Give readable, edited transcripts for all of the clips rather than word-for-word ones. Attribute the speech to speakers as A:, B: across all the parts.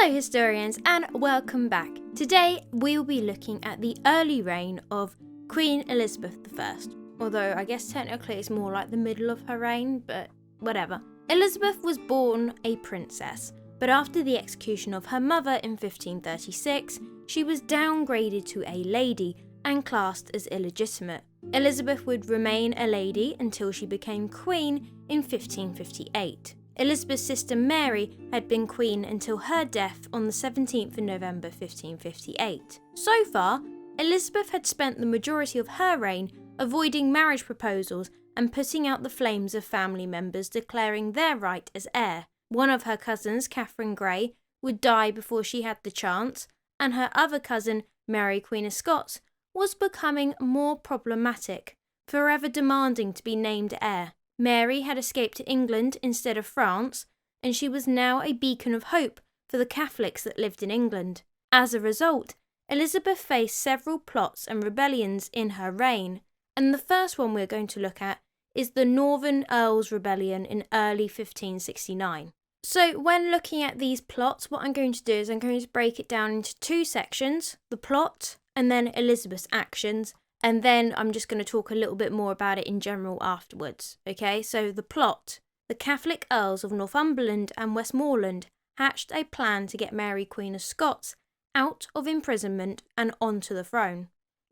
A: Hello historians and welcome back. Today we will be looking at the early reign of Queen Elizabeth I, although I guess technically it's more like the middle of her reign, but whatever. Elizabeth was born a princess, but after the execution of her mother in 1536, she was downgraded to a lady and classed as illegitimate. Elizabeth would remain a lady until she became queen in 1558. Elizabeth's sister Mary had been queen until her death on the 17th of November 1558. So far, Elizabeth had spent the majority of her reign avoiding marriage proposals and putting out the flames of family members declaring their right as heir. One of her cousins, Catherine Grey, would die before she had the chance, and her other cousin, Mary Queen of Scots, was becoming more problematic, forever demanding to be named heir. Mary had escaped to England instead of France, and she was now a beacon of hope for the Catholics that lived in England. As a result, Elizabeth faced several plots and rebellions in her reign, and the first one we're going to look at is the Northern Earls Rebellion in early 1569. So when looking at these plots, what I'm going to do is I'm going to break it down into two sections, the plot and then Elizabeth's actions, and then I'm just going to talk a little bit more about it in general afterwards. Okay, so the plot. The Catholic Earls of Northumberland and Westmoreland hatched a plan to get Mary Queen of Scots out of imprisonment and onto the throne.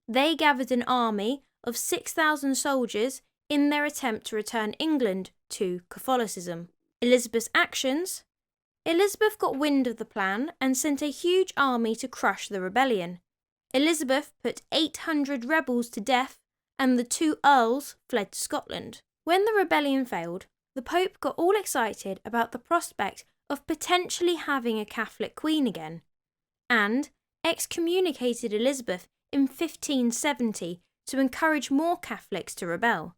A: They gathered an army of 6,000 soldiers in their attempt to return England to Catholicism. Elizabeth's actions. Elizabeth got wind of the plan and sent a huge army to crush the rebellion. Elizabeth put 800 rebels to death, and the two earls fled to Scotland. When the rebellion failed, the Pope got all excited about the prospect of potentially having a Catholic queen again, and excommunicated Elizabeth in 1570 to encourage more Catholics to rebel.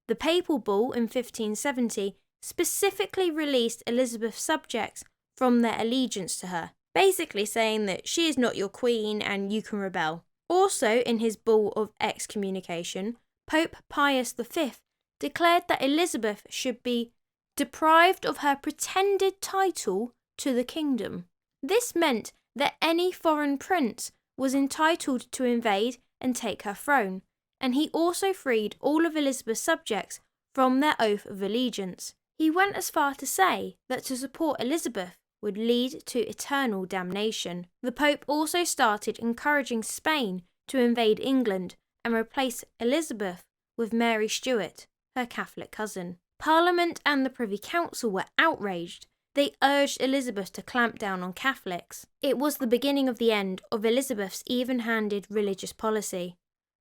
A: The papal bull in 1570 specifically released Elizabeth's subjects from their allegiance to her, basically saying that she is not your queen and you can rebel. Also, in his bull of excommunication, Pope Pius V declared that Elizabeth should be deprived of her pretended title to the kingdom. This meant that any foreign prince was entitled to invade and take her throne, and he also freed all of Elizabeth's subjects from their oath of allegiance. He went as far to say that to support Elizabeth would lead to eternal damnation. The Pope also started encouraging Spain to invade England and replace Elizabeth with Mary Stuart, her Catholic cousin. Parliament and the Privy Council were outraged. They urged Elizabeth to clamp down on Catholics. It was the beginning of the end of Elizabeth's even-handed religious policy.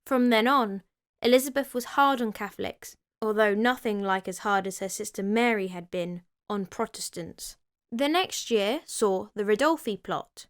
A: From then on, Elizabeth was hard on Catholics, although nothing like as hard as her sister Mary had been on Protestants. The next year saw the Rodolfo Plot.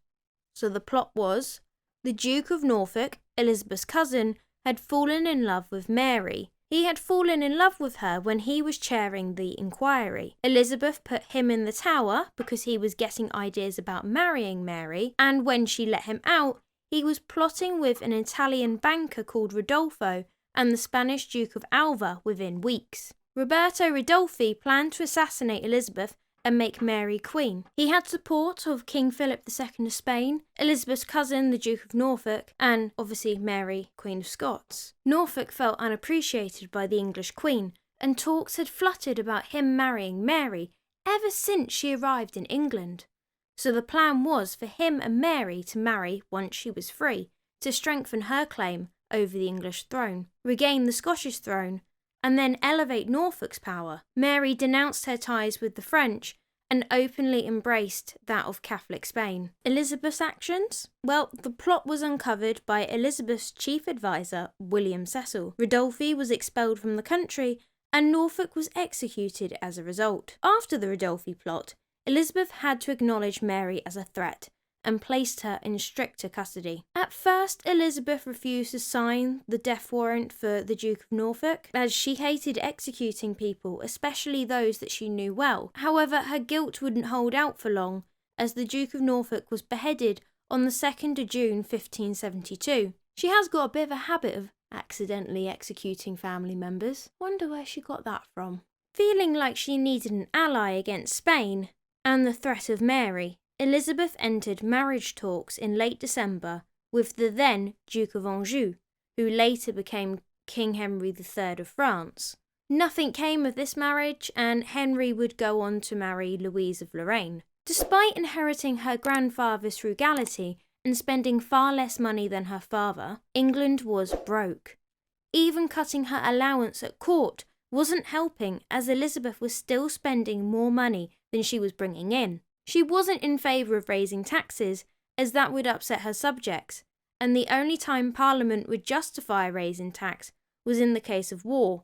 A: So the plot was, the Duke of Norfolk, Elizabeth's cousin, had fallen in love with Mary. He had fallen in love with her when he was chairing the inquiry. Elizabeth put him in the Tower because he was getting ideas about marrying Mary, and when she let him out, he was plotting with an Italian banker called Rodolfo and the Spanish Duke of Alva within weeks. Roberto Rodolfo planned to assassinate Elizabeth and make Mary queen. He had support of King Philip II of Spain, Elizabeth's cousin the Duke of Norfolk, and obviously Mary Queen of Scots. Norfolk felt unappreciated by the English queen, and talks had fluttered about him marrying Mary ever since she arrived in England. So the plan was for him and Mary to marry once she was free, to strengthen her claim over the English throne, regain the Scottish throne, and then elevate Norfolk's power. Mary denounced her ties with the French and openly embraced that of Catholic Spain. Elizabeth's actions? Well, the plot was uncovered by Elizabeth's chief advisor, William Cecil. Rodolpho was expelled from the country, and Norfolk was executed as a result. After the Rodolpho plot, Elizabeth had to acknowledge Mary as a threat and placed her in stricter custody. At first, Elizabeth refused to sign the death warrant for the Duke of Norfolk, as she hated executing people, especially those that she knew well. However, her guilt wouldn't hold out for long, as the Duke of Norfolk was beheaded on the 2nd of June 1572. She has got a bit of a habit of accidentally executing family members. Wonder where she got that from. Feeling like she needed an ally against Spain and the threat of Mary, Elizabeth entered marriage talks in late December with the then Duke of Anjou, who later became King Henry III of France. Nothing came of this marriage, and Henry would go on to marry Louise of Lorraine. Despite inheriting her grandfather's frugality and spending far less money than her father, England was broke. Even cutting her allowance at court wasn't helping, as Elizabeth was still spending more money than she was bringing in. She wasn't in favour of raising taxes, as that would upset her subjects, and the only time Parliament would justify raising tax was in the case of war,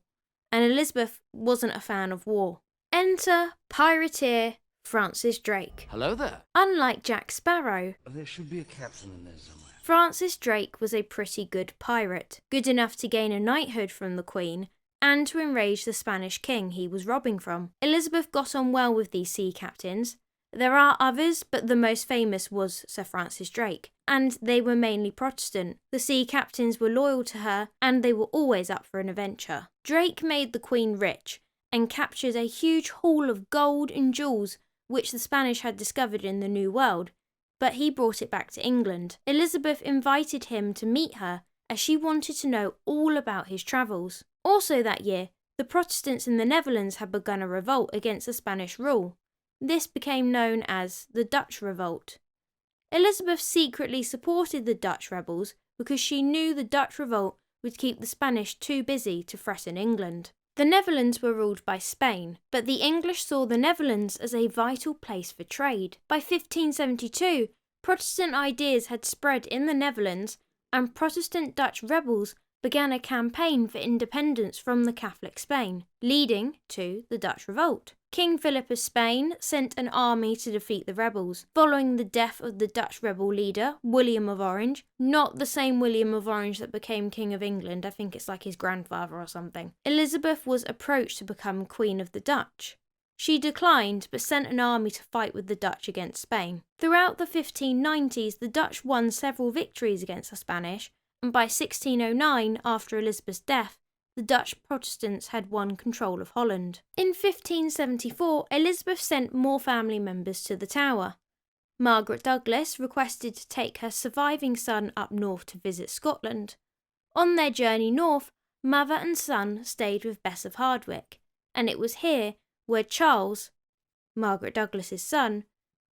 A: and Elizabeth wasn't a fan of war. Enter pirateer Francis Drake.
B: Hello there.
A: Unlike Jack Sparrow,
C: There should be a captain in there somewhere.
A: Francis Drake was a pretty good pirate, good enough to gain a knighthood from the Queen and to enrage the Spanish king he was robbing from. Elizabeth got on well with these sea captains. There are others, but the most famous was Sir Francis Drake, and they were mainly Protestant. The sea captains were loyal to her, and they were always up for an adventure. Drake made the Queen rich and captured a huge haul of gold and jewels which the Spanish had discovered in the New World, but he brought it back to England. Elizabeth invited him to meet her, as she wanted to know all about his travels. Also that year, the Protestants in the Netherlands had begun a revolt against the Spanish rule. This became known as the Dutch Revolt. Elizabeth secretly supported the Dutch rebels because she knew the Dutch Revolt would keep the Spanish too busy to threaten England. The Netherlands were ruled by Spain, but the English saw the Netherlands as a vital place for trade. By 1572, Protestant ideas had spread in the Netherlands, and Protestant Dutch rebels began a campaign for independence from the Catholic Spain, leading to the Dutch Revolt. King Philip of Spain sent an army to defeat the rebels. Following the death of the Dutch rebel leader, William of Orange, not the same William of Orange that became King of England, I think it's like his grandfather or something, Elizabeth was approached to become Queen of the Dutch. She declined, but sent an army to fight with the Dutch against Spain. Throughout the 1590s, the Dutch won several victories against the Spanish, and by 1609, after Elizabeth's death, the Dutch Protestants had won control of Holland. In 1574, Elizabeth sent more family members to the Tower. Margaret Douglas requested to take her surviving son up north to visit Scotland. On their journey north, mother and son stayed with Bess of Hardwicke, and it was here where Charles, Margaret Douglas's son,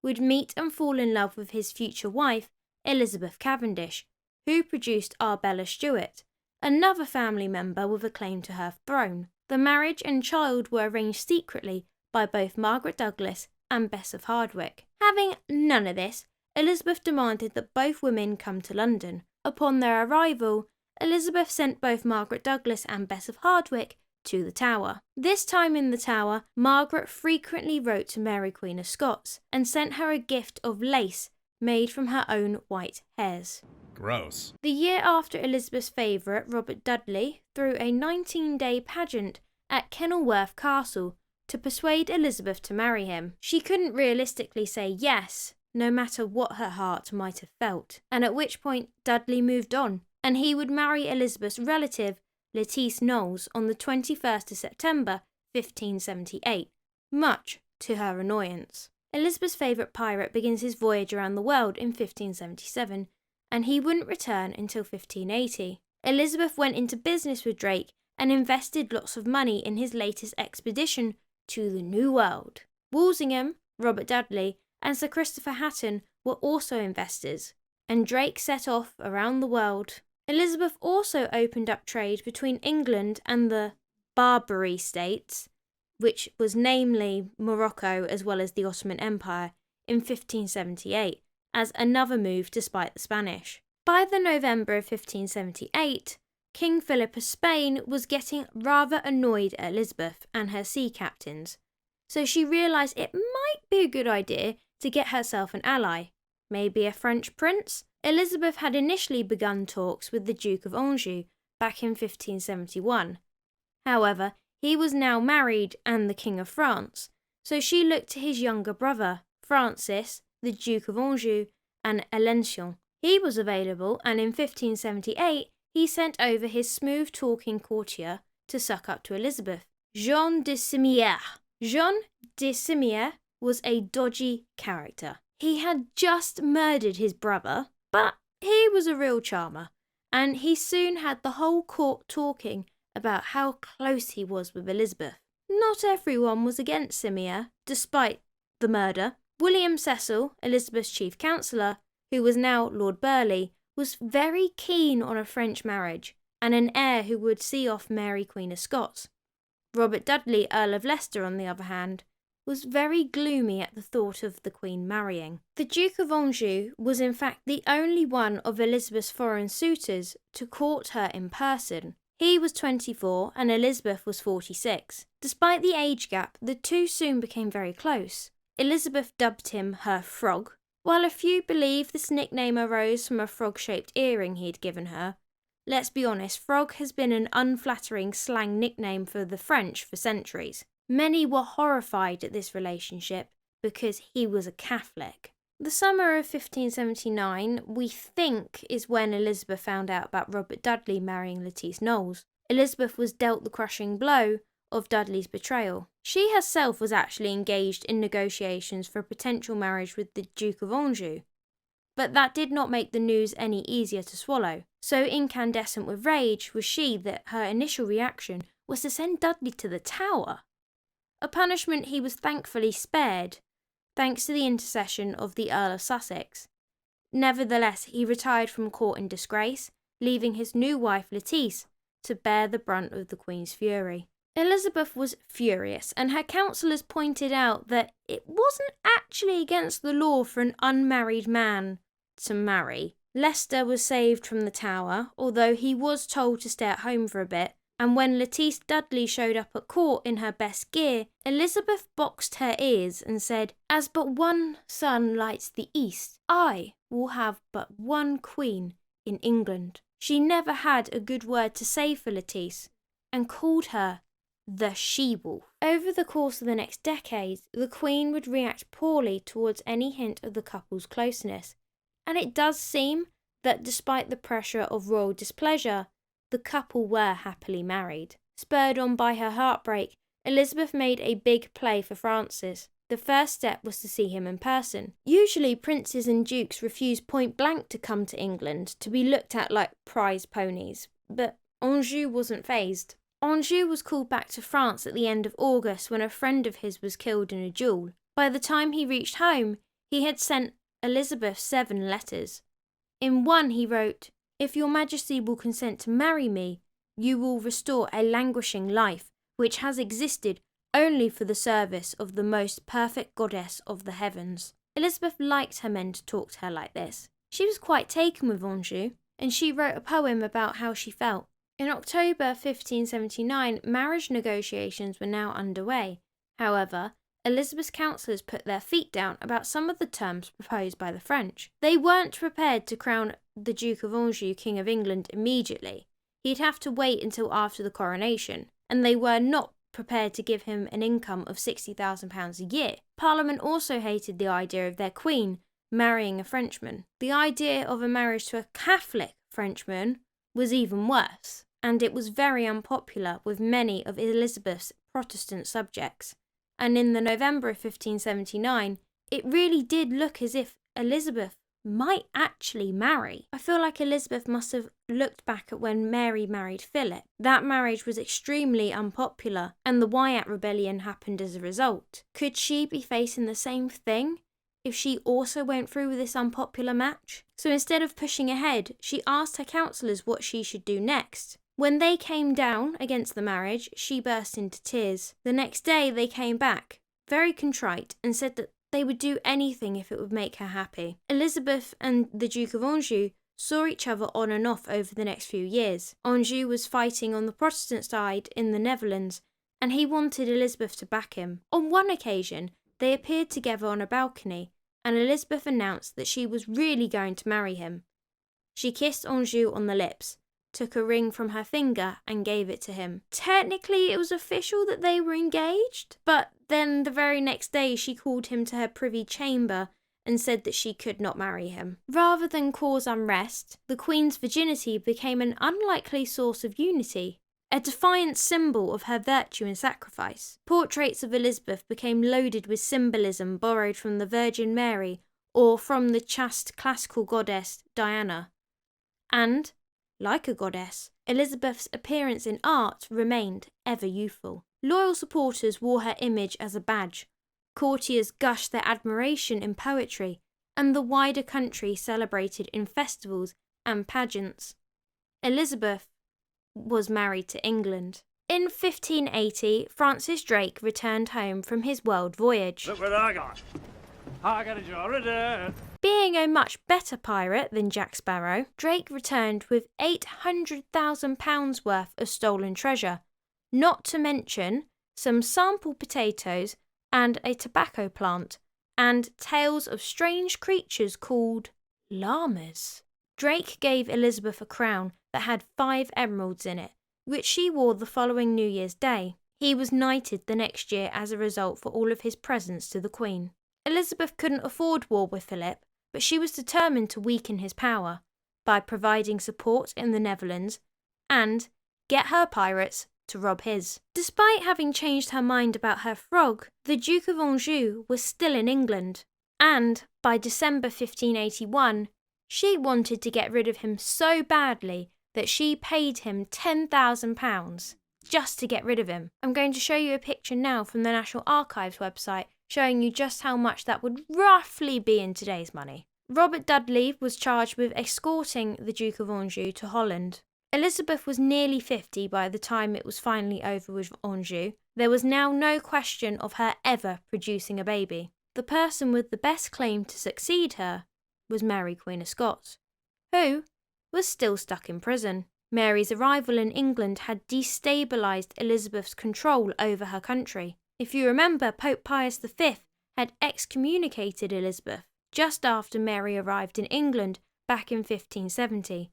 A: would meet and fall in love with his future wife, Elizabeth Cavendish, who produced Arbella Stuart, another family member with a claim to her throne. The marriage and child were arranged secretly by both Margaret Douglas and Bess of Hardwicke. Having none of this, Elizabeth demanded that both women come to London. Upon their arrival, Elizabeth sent both Margaret Douglas and Bess of Hardwicke to the Tower. This time in the Tower, Margaret frequently wrote to Mary Queen of Scots and sent her a gift of lace made from her own white hairs.
D: Gross.
A: The year after, Elizabeth's favourite, Robert Dudley, threw a 19-day pageant at Kenilworth Castle to persuade Elizabeth to marry him. She couldn't realistically say yes, no matter what her heart might have felt, and at which point Dudley moved on, and he would marry Elizabeth's relative, Lettice Knowles, on the 21st of September 1578, much to her annoyance. Elizabeth's favourite pirate begins his voyage around the world in 1577, and he wouldn't return until 1580. Elizabeth went into business with Drake and invested lots of money in his latest expedition to the New World. Walsingham, Robert Dudley, and Sir Christopher Hatton were also investors, and Drake set off around the world. Elizabeth also opened up trade between England and the Barbary states, which was namely Morocco as well as the Ottoman Empire, in 1578, as another move to spite the Spanish. By the November of 1578, King Philip of Spain was getting rather annoyed at Elizabeth and her sea captains, so she realised it might be a good idea to get herself an ally, maybe a French prince. Elizabeth had initially begun talks with the Duke of Anjou back in 1571. However, he was now married and the King of France, so she looked to his younger brother, Francis, the Duke of Anjou, and Alison. He was available, and in 1578 he sent over his smooth-talking courtier to suck up to Elizabeth, Jean de Simière. Jean de Simière was a dodgy character. He had just murdered his brother, but he was a real charmer, and he soon had the whole court talking about how close he was with Elizabeth. Not everyone was against Sylvia, despite the murder. William Cecil, Elizabeth's chief counsellor, who was now Lord Burleigh, was very keen on a French marriage and an heir who would see off Mary Queen of Scots. Robert Dudley, Earl of Leicester, on the other hand, was very gloomy at the thought of the Queen marrying. The Duke of Anju was in fact the only one of Elizabeth's foreign suitors to court her in person. He was 24 and Elizabeth was 46. Despite the age gap, the two soon became very close. Elizabeth dubbed him her frog. While a few believe this nickname arose from a frog-shaped earring he'd given her, let's be honest, frog has been an unflattering slang nickname for the French for centuries. Many were horrified at this relationship because he was a Catholic. The summer of 1579, we think, is when Elizabeth found out about Robert Dudley marrying Lettice Knowles. Elizabeth was dealt the crushing blow of Dudley's betrayal. She herself was actually engaged in negotiations for a potential marriage with the Duke of Anjou. But that did not make the news any easier to swallow. So incandescent with rage was she that her initial reaction was to send Dudley to the Tower. A punishment he was thankfully spared, thanks to the intercession of the Earl of Sussex. Nevertheless, he retired from court in disgrace, leaving his new wife Lettice to bear the brunt of the Queen's fury. Elizabeth was furious, and her counsellors pointed out that it wasn't actually against the law for an unmarried man to marry. Leicester was saved from the Tower, although he was told to stay at home for a bit, and when Lettice Dudley showed up at court in her best gear, Elizabeth boxed her ears and said, "As but one sun lights the east, I will have but one queen in England." She never had a good word to say for Lettice, and called her the she-wolf. Over the course of the next decade, the Queen would react poorly towards any hint of the couple's closeness, and it does seem that despite the pressure of royal displeasure, the couple were happily married. Spurred on by her heartbreak, Elizabeth made a big play for Francis. The first step was to see him in person. Usually princes and dukes refused point blank to come to England to be looked at like prize ponies, but Anjou wasn't fazed. Anjou was called back to France at the end of August when a friend of his was killed in a duel. By the time he reached home, he had sent Elizabeth 7 letters. In one he wrote, "If your Majesty will consent to marry me, you will restore a languishing life, which has existed only for the service of the most perfect goddess of the heavens." Elizabeth liked her men to talk to her like this. She was quite taken with Anjou, and she wrote a poem about how she felt. In October 1579, marriage negotiations were now underway. However, Elizabeth's counsellors put their feet down about some of the terms proposed by the French. They weren't prepared to crown the Duke of Anjou King of England immediately. He'd have to wait until after the coronation, and they were not prepared to give him an income of £60,000 a year. Parliament also hated the idea of their Queen marrying a Frenchman. The idea of a marriage to a Catholic Frenchman was even worse, and it was very unpopular with many of Elizabeth's Protestant subjects. And in the November of 1579, it really did look as if Elizabeth might actually marry. I feel like Elizabeth must have looked back at when Mary married Philip. That marriage was extremely unpopular, and the Wyatt rebellion happened as a result. Could she be facing the same thing if she also went through with this unpopular match? So instead of pushing ahead, she asked her counsellors what she should do next. When they came down against the marriage, she burst into tears. The next day they came back, very contrite, and said that they would do anything if it would make her happy. Elizabeth and the Duke of Anjou saw each other on and off over the next few years. Anjou was fighting on the Protestant side in the Netherlands, and he wanted Elizabeth to back him. On one occasion, they appeared together on a balcony, and Elizabeth announced that she was really going to marry him. She kissed Anjou on the lips, took a ring from her finger and gave it to him. Technically, it was official that they were engaged, but then the very next day she called him to her privy chamber and said that she could not marry him. Rather than cause unrest, the Queen's virginity became an unlikely source of unity, a defiant symbol of her virtue and sacrifice. Portraits of Elizabeth became loaded with symbolism borrowed from the Virgin Mary or from the chaste classical goddess Diana. And, like a goddess, Elizabeth's appearance in art remained ever youthful. Loyal supporters wore her image as a badge, courtiers gushed their admiration in poetry, and the wider country celebrated in festivals and pageants. Elizabeth was married to England. In 1580, Francis Drake returned home from his world voyage.
B: Look what I got. I got a jar of dirt.
A: Being a much better pirate than Jack Sparrow, Drake returned with £800,000 worth of stolen treasure, not to mention some sample potatoes and a tobacco plant, and tales of strange creatures called llamas. Drake gave Elizabeth a crown that had 5 emeralds in it, which she wore the following New Year's Day. He was knighted the next year as a result for all of his presents to the Queen. Elizabeth couldn't afford war with Philip, but she was determined to weaken his power by providing support in the Netherlands and get her pirates to rob his. Despite having changed her mind about her frog, the Duke of Anju was still in England, and by December 1581, she wanted to get rid of him so badly that she paid him £10,000 just to get rid of him. I'm going to show you a picture now from the National Archives website showing you just how much that would roughly be in today's money. Robert Dudley was charged with escorting the Duke of Anjou to Holland. Elizabeth was nearly 50 by the time it was finally over with Anjou. There was now no question of her ever producing a baby. The person with the best claim to succeed her was Mary, Queen of Scots, who was still stuck in prison. Mary's arrival in England had destabilised Elizabeth's control over her country. If you remember, Pope Pius V had excommunicated Elizabeth just after Mary arrived in England back in 1570,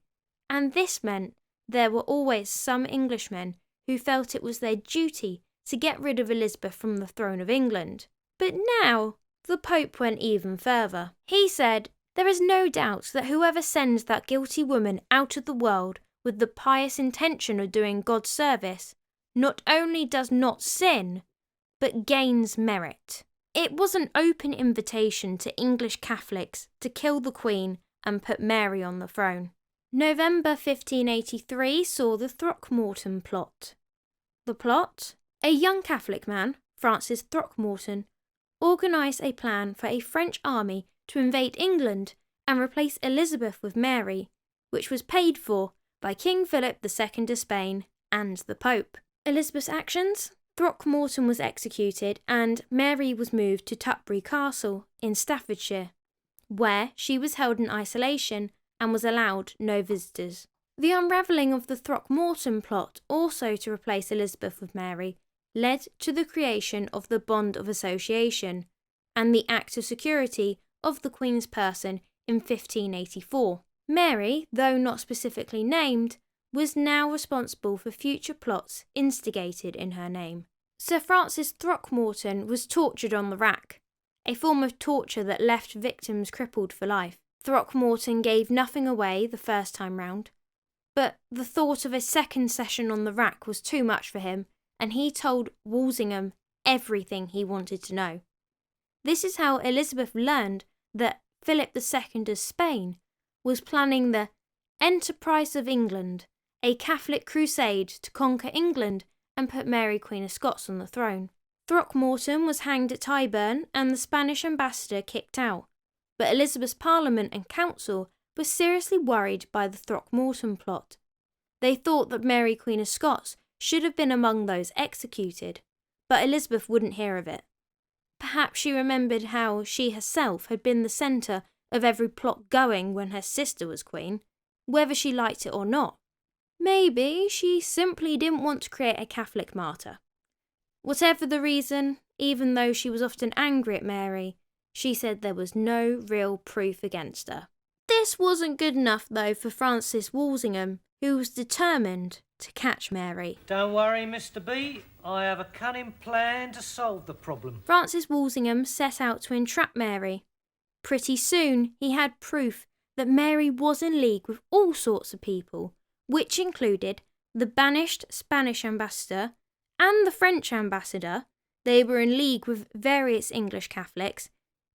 A: and this meant there were always some Englishmen who felt it was their duty to get rid of Elizabeth from the throne of England. But now, the Pope went even further. He said, "There is no doubt that whoever sends that guilty woman out of the world with the pious intention of doing God's service, not only does not sin, but gains merit." It was an open invitation to English Catholics to kill the Queen and put Mary on the throne. November 1583 saw the Throckmorton Plot. The plot? A young Catholic man, Francis Throckmorton, organised a plan for a French army to invade England and replace Elizabeth with Mary, which was paid for by King Philip II of Spain and the Pope. Elizabeth's actions? Throckmorton was executed and Mary was moved to Tutbury Castle in Staffordshire, where she was held in isolation and was allowed no visitors. The unravelling of the Throckmorton plot, also to replace Elizabeth with Mary, led to the creation of the Bond of Association and the Act of Security of the Queen's person in 1584. Mary, though not specifically named, was now responsible for future plots instigated in her name. Sir Francis Throckmorton was tortured on the rack, a form of torture that left victims crippled for life. Throckmorton gave nothing away the first time round, but the thought of a second session on the rack was too much for him, and he told Walsingham everything he wanted to know. This is how Elizabeth learned that Philip II of Spain was planning the Enterprise of England, a Catholic crusade to conquer England and put Mary, Queen of Scots, on the throne. Throckmorton was hanged at Tyburn and the Spanish ambassador kicked out, but Elizabeth's Parliament and Council were seriously worried by the Throckmorton plot. They thought that Mary, Queen of Scots, should have been among those executed, but Elizabeth wouldn't hear of it. Perhaps she remembered how she herself had been the centre of every plot going when her sister was queen, whether she liked it or not. Maybe she simply didn't want to create a Catholic martyr. Whatever the reason, even though she was often angry at Mary, she said there was no real proof against her. This wasn't good enough though for Francis Walsingham, who was determined to catch Mary.
D: Don't worry, Mr. B. I have a cunning plan to solve the problem.
A: Francis Walsingham set out to entrap Mary. Pretty soon he had proof that Mary was in league with all sorts of people, which included the banished Spanish ambassador and the French ambassador. They were in league with various English Catholics,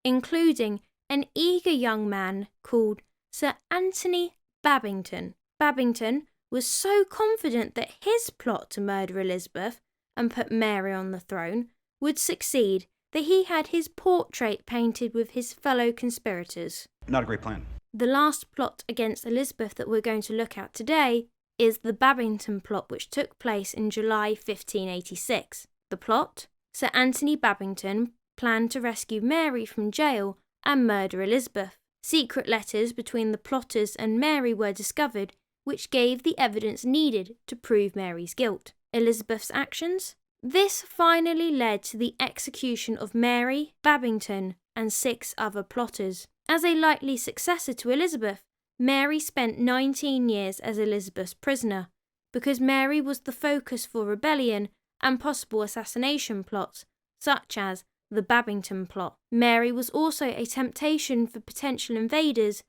A: including an eager young man called Sir Anthony Babington. Babington was so confident that his plot to murder Elizabeth and put Mary on the throne would succeed that he had his portrait painted with his fellow conspirators.
E: Not a great plan.
A: The last plot against Elizabeth that we're going to look at today is the Babington Plot, which took place in July 1586. The plot: Sir Anthony Babington planned to rescue Mary from jail and murder Elizabeth. Secret letters between the plotters and Mary were discovered, which gave the evidence needed to prove Mary's guilt. Elizabeth's actions? This finally led to the execution of Mary, Babington, and 6 other plotters. As a likely successor to Elizabeth, Mary spent 19 years as Elizabeth's prisoner, because Mary was the focus for rebellion and possible assassination plots, such as the Babington Plot. Mary was also a temptation for potential invaders,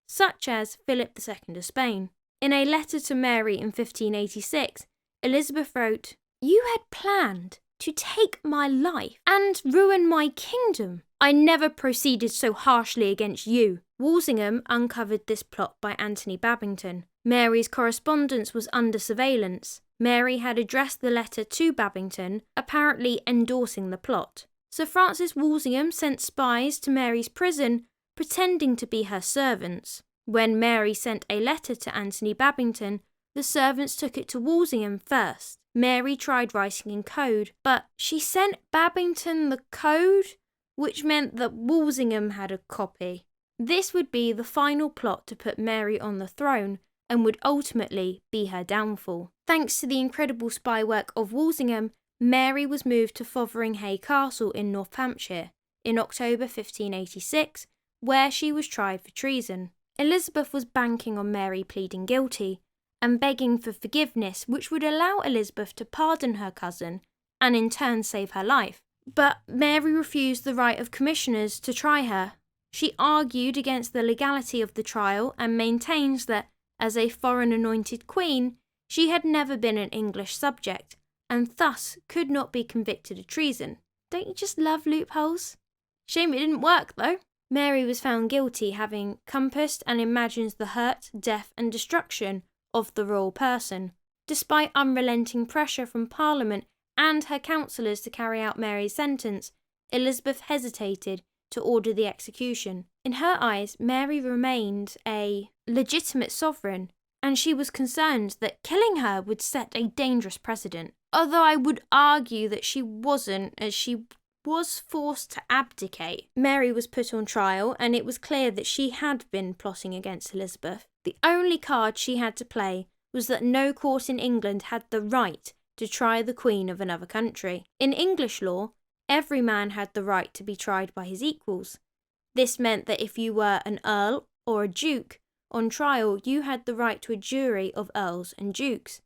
A: such as Philip II of Spain. In a letter to Mary in 1586, Elizabeth wrote, "You had planned to take my life and ruin my kingdom. I never proceeded so harshly against you." Walsingham uncovered this plot by Anthony Babington. Mary's correspondence was under surveillance. Mary had addressed the letter to Babington, apparently endorsing the plot. Sir Francis Walsingham sent spies to Mary's prison, pretending to be her servants. When Mary sent a letter to Anthony Babington, the servants took it to Walsingham first. Mary tried writing in code, but she sent Babington the code, which meant that Walsingham had a copy. This would be the final plot to put Mary on the throne and would ultimately be her downfall. Thanks to the incredible spy work of Walsingham, Mary was moved to Fotheringhay Castle in North Hampshire in October 1586, where she was tried for treason. Elizabeth was banking on Mary pleading guilty and begging for forgiveness, which would allow Elizabeth to pardon her cousin and in turn save her life. But Mary refused the right of commissioners to try her. She argued against the legality of the trial and maintains that, as a foreign anointed queen, she had never been an English subject and thus could not be convicted of treason. Don't you just love loopholes? Shame it didn't work though. Mary was found guilty, having compassed and imagined the hurt, death and destruction of the royal person. Despite unrelenting pressure from Parliament and her councillors to carry out Mary's sentence, Elizabeth hesitated to order the execution. In her eyes, Mary remained a legitimate sovereign, and she was concerned that killing her would set a dangerous precedent. Although I would argue that she wasn't, as she was forced to abdicate. Mary was put on trial, and it was clear that she had been plotting against Elizabeth. The only card she had to play was that no court in England had the right to try the Queen of another country. In English law, every man had the right to be tried by his equals. This meant that if you were an earl or a duke on trial, you had the right to a jury of earls and dukes.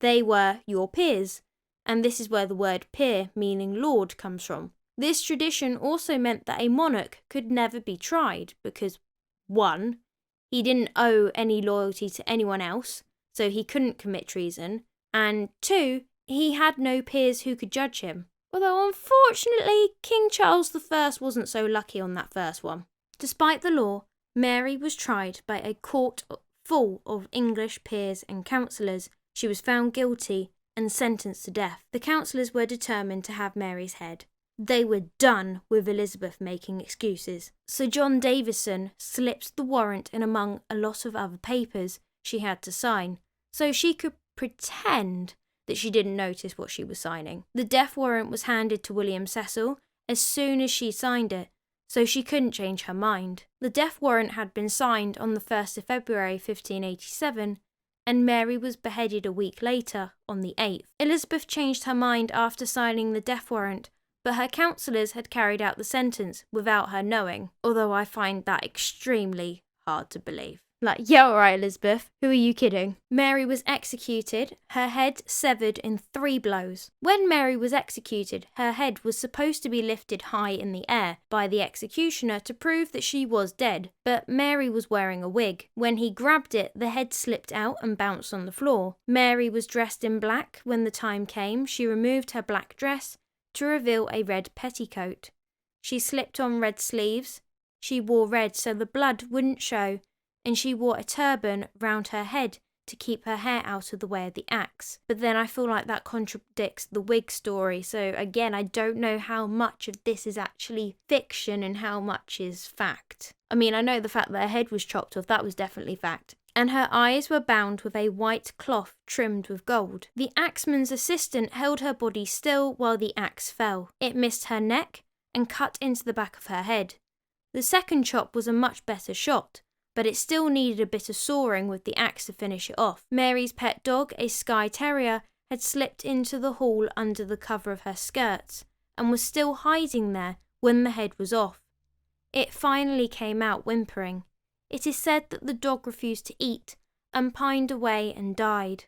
A: They were your peers, and this is where the word peer, meaning lord, comes from. This tradition also meant that a monarch could never be tried because 1. He didn't owe any loyalty to anyone else, so he couldn't commit treason, and 2. He had no peers who could judge him. Although unfortunately, King Charles I wasn't so lucky on that first one. Despite the law, Mary was tried by a court full of English peers and councillors. She was found guilty and sentenced to death. The councillors were determined to have Mary's head. They were done with Elizabeth making excuses. Sir John Davison slipped the warrant in among a lot of other papers she had to sign, so she could pretend that she didn't notice what she was signing. The death warrant was handed to William Cecil as soon as she signed it, so she couldn't change her mind. The death warrant had been signed on the 1st of February 1587, and Mary was beheaded a week later, on the 8th. Elizabeth changed her mind after signing the death warrant, but her councillors had carried out the sentence without her knowing, although I find that extremely hard to believe. Like, yeah, alright, Elizabeth, who are you kidding? Mary was executed, her head severed in 3 blows. When Mary was executed, her head was supposed to be lifted high in the air by the executioner to prove that she was dead, but Mary was wearing a wig. When he grabbed it, the head slipped out and bounced on the floor. Mary was dressed in black. When the time came, she removed her black dress to reveal a red petticoat. She slipped on red sleeves. she wore red so the blood wouldn't show, and she wore a turban round her head to keep her hair out of the way of the axe. But then I feel like that contradicts the wig story, so again, I don't know how much of this is actually fiction and how much is fact. I mean, I know the fact that her head was chopped off, that was definitely fact. And her eyes were bound with a white cloth trimmed with gold. The axeman's assistant held her body still while the axe fell. It missed her neck and cut into the back of her head. The second chop was a much better shot, but it still needed a bit of sawing with the axe to finish it off. Mary's pet dog, a Skye Terrier, had slipped into the hall under the cover of her skirts and was still hiding there when the head was off. It finally came out whimpering. It is said that the dog refused to eat and pined away and died.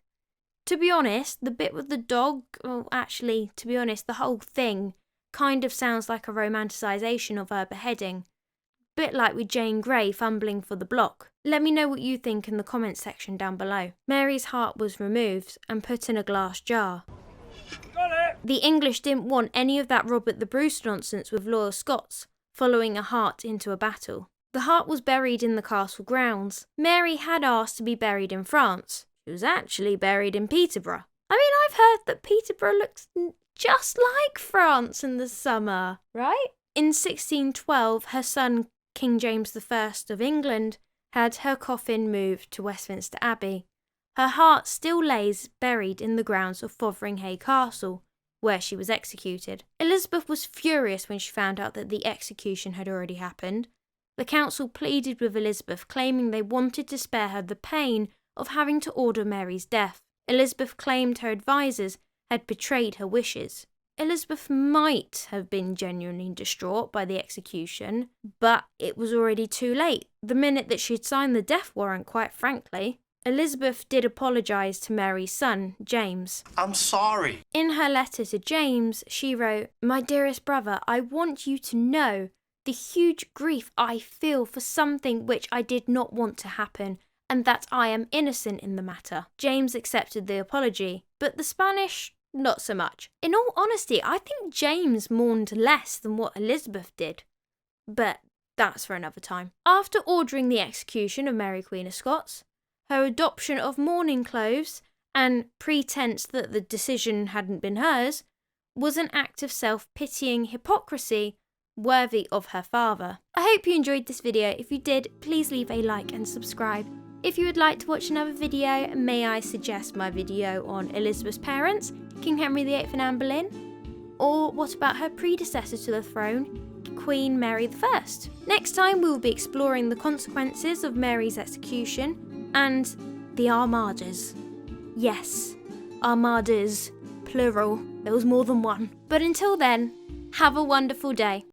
A: To be honest, the bit with the dog, the whole thing kind of sounds like a romanticisation of her beheading. Bit like with Jane Grey fumbling for the block. Let me know what you think in the comments section down below. Mary's heart was removed and put in a glass jar.
B: Got it!
A: The English didn't want any of that Robert the Bruce nonsense with loyal Scots following a heart into a battle. The heart was buried in the castle grounds. Mary had asked to be buried in France. She was actually buried in Peterborough. I mean, I've heard that Peterborough looks just like France in the summer, right? In 1612, her son King James I of England had her coffin moved to Westminster Abbey. Her heart still lays buried in the grounds of Fotheringhay Castle, where she was executed. Elizabeth was furious when she found out that the execution had already happened. The council pleaded with Elizabeth, claiming they wanted to spare her the pain of having to order Mary's death. Elizabeth claimed her advisors had betrayed her wishes. Elizabeth might have been genuinely distraught by the execution, but it was already too late, the minute that she'd signed the death warrant, quite frankly. Elizabeth did apologise to Mary's son, James.
C: I'm sorry.
A: In her letter to James, she wrote, "My dearest brother, I want you to know the huge grief I feel for something which I did not want to happen, and that I am innocent in the matter." James accepted the apology, but the Spanish, not so much. In all honesty, I think James mourned less than what Elizabeth did. But that's for another time. After ordering the execution of Mary Queen of Scots, her adoption of mourning clothes, and pretense that the decision hadn't been hers, was an act of self-pitying hypocrisy worthy of her father. I hope you enjoyed this video. If you did, please leave a like and subscribe. If you would like to watch another video, may I suggest my video on Elizabeth's parents, King Henry VIII and Anne Boleyn? Or what about her predecessor to the throne, Queen Mary I? Next time we will be exploring the consequences of Mary's execution and the Armadas. Yes, Armadas, plural, there was more than one. But until then, have a wonderful day.